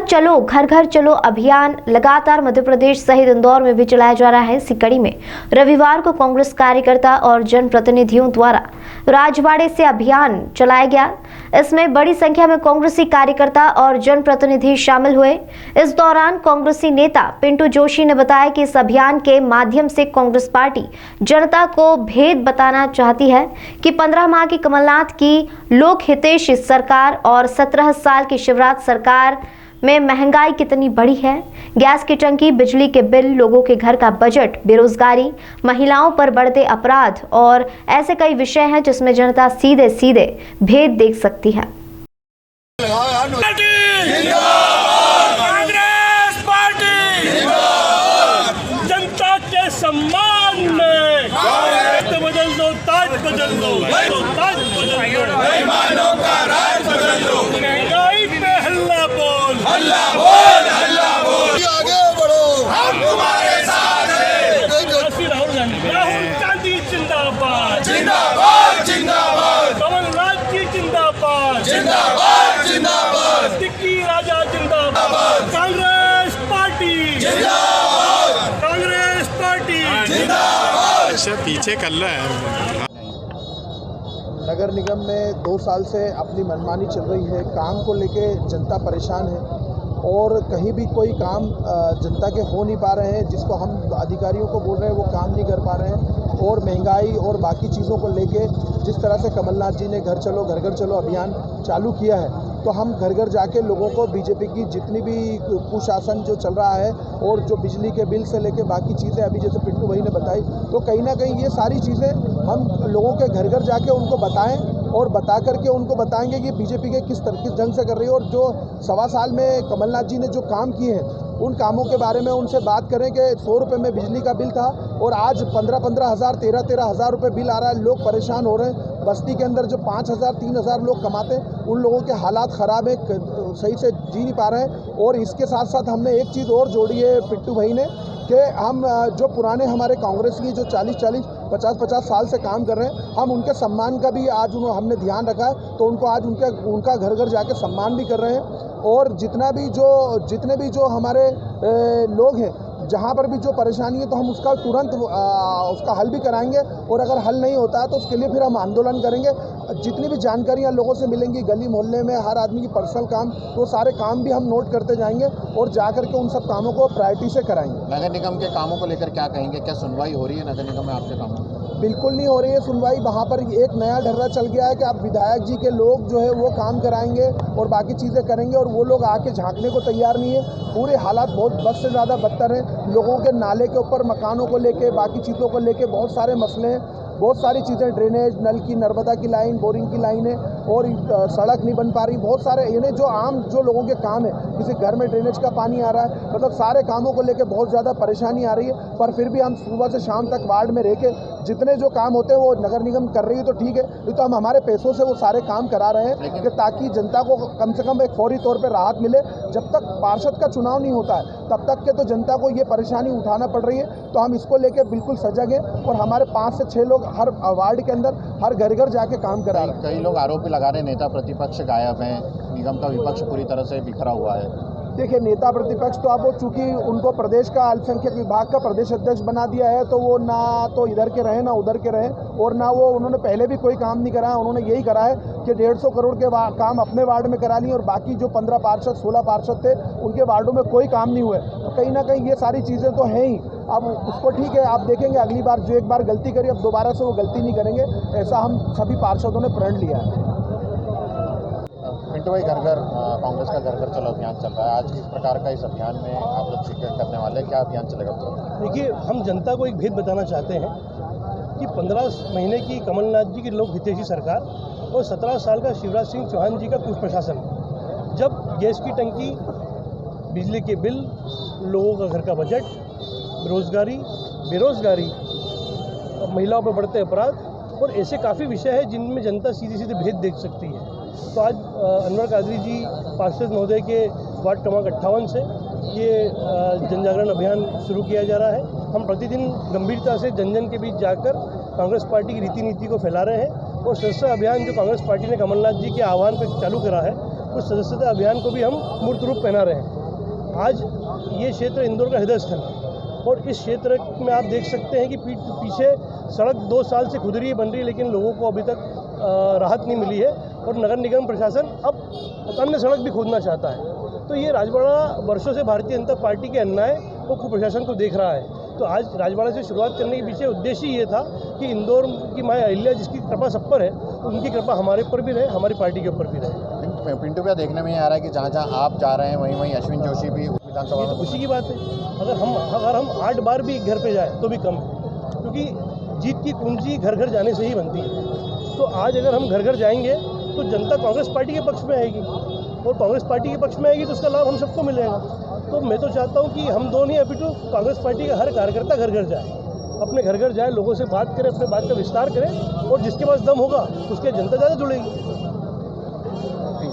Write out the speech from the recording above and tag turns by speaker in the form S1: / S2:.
S1: चलो घर घर चलो अभियान लगातार मध्य प्रदेश सहित इंदौर में भी चलाया जा रहा है। इसी कड़ी में रविवार को कांग्रेस कार्यकर्ता और जनप्रतिनिधियों द्वारा राजवाड़े से अभियान चलाया गया। इसमें बड़ी संख्या में कांग्रेसी कार्यकर्ता और जनप्रतिनिधि शामिल हुए। इस दौरान कांग्रेसी नेता पिंटू जोशी ने बताया कि इस अभियान के माध्यम से कांग्रेस पार्टी जनता को भेद बताना चाहती है कि 15 माह की कमलनाथ की लोक हितैषी सरकार और 17 साल की शिवराज सरकार में महंगाई कितनी बढ़ी है। गैस की टंकी, बिजली के बिल, लोगों के घर का बजट, बेरोजगारी, महिलाओं पर बढ़ते अपराध और ऐसे कई विषय हैं जिसमें जनता सीधे सीधे भेद देख सकती है।
S2: कांग्रेस पार्टी जनता के सम्मान में बदल दो, ताज बदल दो, ताज बदल दो, बेईमानों का राज बदल दो, महंगाई पे हल्ला बोल, हल्ला बोल, हल्ला बोल, आगे बढ़ो, हम तुम्हारे साथ हैं। राहुल गांधी जिंदाबाद, जिंदाबाद, जिंदाबाद, कमलनाथ जी जिंदाबाद, जिंदाबाद, जिंदाबाद, टिक्की राजा जिंदाबाद, कांग्रेस पार्टी जिंदाबाद, कांग्रेस पार्टी जिंदाबाद।
S3: अच्छा पीछे कर रहा है।
S4: नगर निगम में 2 साल से अपनी मनमानी चल रही है। काम को लेके जनता परेशान है और कहीं भी कोई काम जनता के हो नहीं पा रहे हैं। जिसको हम अधिकारियों को बोल रहे हैं वो काम नहीं कर पा रहे हैं। और महंगाई और बाकी चीज़ों को लेके जिस तरह से कमलनाथ जी ने घर घर चलो अभियान चालू किया है, तो हम घर घर जाके लोगों को बीजेपी की जितनी भी कुशासन जो चल रहा है और जो बिजली के बिल से लेके बाकी चीज़ें अभी जैसे पिंटू भाई ने बताई, तो कहीं ना कहीं ये सारी चीज़ें हम लोगों के घर घर जाके उनको बताएं और बता करके उनको बताएंगे कि बीजेपी के किस ढंग से कर रही है। और जो 1.25 साल में कमलनाथ जी ने जो काम किए हैं उन कामों के बारे में उनसे बात करें कि 100 रुपये में बिजली का बिल था और आज 15-15 हज़ार 13-13 हज़ार रुपये बिल आ रहा है। लोग परेशान हो रहे हैं। बस्ती के अंदर जो 5,000 3,000 लोग कमाते हैं उन लोगों के हालात ख़राब है, सही से जी नहीं पा रहे हैं। और इसके साथ साथ हमने एक चीज़ और जोड़ी है पिंटू भाई ने कि हम जो पुराने हमारे कांग्रेस की जो 40-40 50-50 साल से काम कर रहे हैं, हम उनके सम्मान का भी आज हमने ध्यान रखा है। तो उनको आज उनका घर घर जाके सम्मान भी कर रहे हैं। और जितने भी जो हमारे लोग हैं, जहाँ पर भी जो परेशानी है तो हम उसका तुरंत उसका हल भी कराएंगे। और अगर हल नहीं होता है तो उसके लिए फिर हम आंदोलन करेंगे। जितनी भी जानकारियाँ लोगों से मिलेंगी गली मोहल्ले में, हर आदमी की पर्सनल काम, तो सारे काम भी हम नोट करते जाएंगे और जा करके उन सब कामों को प्रायोरिटी से कराएंगे।
S5: नगर निगम के कामों को लेकर क्या कहेंगे? क्या सुनवाई हो रही है नगर निगम में आपके कामों?
S4: बिल्कुल नहीं हो रही है सुनवाई। वहाँ पर एक नया ढर्रा चल गया है कि आप विधायक जी के लोग जो है वो काम कराएंगे और बाकी चीज़ें करेंगे और वो लोग आके झांकने को तैयार नहीं है। पूरे हालात बहुत बद से ज़्यादा बदतर हैं। लोगों के नाले के ऊपर, मकानों को लेके, बाकी चीज़ों को लेके बहुत सारे मसले हैं। बहुत सारी चीज़ें, ड्रेनेज, नल की, नर्मदा की लाइन, बोरिंग की लाइन है और सड़क नहीं बन पा रही। बहुत सारे यानी जो आम जो लोगों के काम है, किसी घर में ड्रेनेज का पानी आ रहा है, मतलब सारे कामों को लेके बहुत ज़्यादा परेशानी आ रही है। पर फिर भी हम सुबह से शाम तक वार्ड में रह के जितने जो काम होते हैं वो नगर निगम कर रही है तो ठीक है, नहीं तो हम हमारे पैसों से वो सारे काम करा रहे हैं कि ताकि जनता को कम से कम एक फौरी तौर पर राहत मिले। जब तक पार्षद का चुनाव नहीं होता है तब तक के तो जनता को ये परेशानी उठाना पड़ रही है। तो हम इसको लेके बिल्कुल सजग हैं और हमारे 5 से 6 लोग हर वार्ड के अंदर हर घर घर जाके काम करा रहे हैं।
S5: कई लोग आरोप भी लगा रहे हैं नेता प्रतिपक्ष गायब हैं, निगम का विपक्ष पूरी तरह से बिखरा हुआ है।
S4: देखिए, नेता प्रतिपक्ष तो अब वो चूँकि उनको प्रदेश का अल्पसंख्यक विभाग का प्रदेश अध्यक्ष बना दिया है तो वो ना तो इधर के रहे ना उधर के रहे और ना वो उन्होंने पहले भी कोई काम नहीं कराया। उन्होंने यही करा है कि 150 करोड़ के काम अपने वार्ड में करा लिए और बाकी जो 15 पार्षद 16 पार्षद थे उनके वार्डों में कोई काम नहीं हुए। तो कहीं ना कहीं ये सारी चीज़ें तो हैं ही। अब उसको ठीक है, आप देखेंगे अगली बार जो एक बार गलती करी अब दोबारा से वो गलती नहीं करेंगे, ऐसा हम सभी पार्षदों ने प्रण लिया है।
S5: पिंटू भाई, घर घर कांग्रेस का घर घर चलो अभियान चल रहा है। आज किस प्रकार का इस अभियान में आप लोग शिरकत करने वाले हैं? क्या अभियान चलेगा?
S2: देखिए, हम जनता को एक भेद बताना चाहते हैं कि 15 महीने की कमलनाथ जी की लोक हितैषी सरकार और 17 साल का शिवराज सिंह चौहान जी का कुप्रशासन, जब गैस की टंकी, बिजली के बिल, लोगों का घर का बजट, बेरोजगारी, महिलाओं पर बढ़ते अपराध और ऐसे काफ़ी विषय हैं जिनमें जनता सीधे सीधे भेद देख सकती है। तो आज अनवर कादरी जी पार्षद महोदय के वार्ड क्रमांक 58 से ये जन जागरण अभियान शुरू किया जा रहा है। हम प्रतिदिन गंभीरता से जन जन के बीच जाकर कांग्रेस पार्टी की रीति नीति को फैला रहे हैं और सदस्यता अभियान जो कांग्रेस पार्टी ने कमलनाथ जी के आह्वान पर चालू करा है, उस सदस्यता अभियान को भी हम मूर्त रूप पहना रहे हैं।
S6: आज ये क्षेत्र इंदौर का हृदय स्थल है और इस क्षेत्र में आप देख सकते हैं कि पीछे सड़क 2 साल से खुद रही बन रही है, लेकिन लोगों को अभी तक राहत नहीं मिली है और नगर निगम प्रशासन अब अन्य सड़क भी खोदना चाहता है। तो ये राजवाड़ा वर्षों से भारतीय जनता पार्टी के अन्याय और कुप्रशासन को देख रहा है। तो आज राजवाड़ा से शुरुआत करने के पीछे उद्देश्य ये था कि इंदौर की माँ अहिल्या जिसकी कृपा सब पर है, उनकी कृपा हमारे ऊपर भी रहे, हमारी पार्टी के ऊपर भी रहे।
S5: पिंटू भैया देखने में आ रहा है कि जहाँ जहाँ आप जा रहे हैं वहीं वहीं अश्विन जोशी भी विधानसभा में।
S6: खुशी की बात है। अगर हम 8 बार भी घर पे जाए तो भी कम है, क्योंकि जीत की कुंजी घर घर जाने से ही बनती है। तो आज अगर हम घर घर जाएंगे तो जनता कांग्रेस पार्टी के पक्ष में आएगी और कांग्रेस पार्टी के पक्ष में आएगी तो उसका लाभ हम सबको मिलेगा। तो मैं तो चाहता हूँ कि हम दोनों ही अभी तो कांग्रेस पार्टी का हर कार्यकर्ता घर घर जाए, अपने घर घर जाए, लोगों से बात करें, अपने बात का विस्तार करें और जिसके पास दम होगा उसके जनता ज़्यादा जुड़ेगी।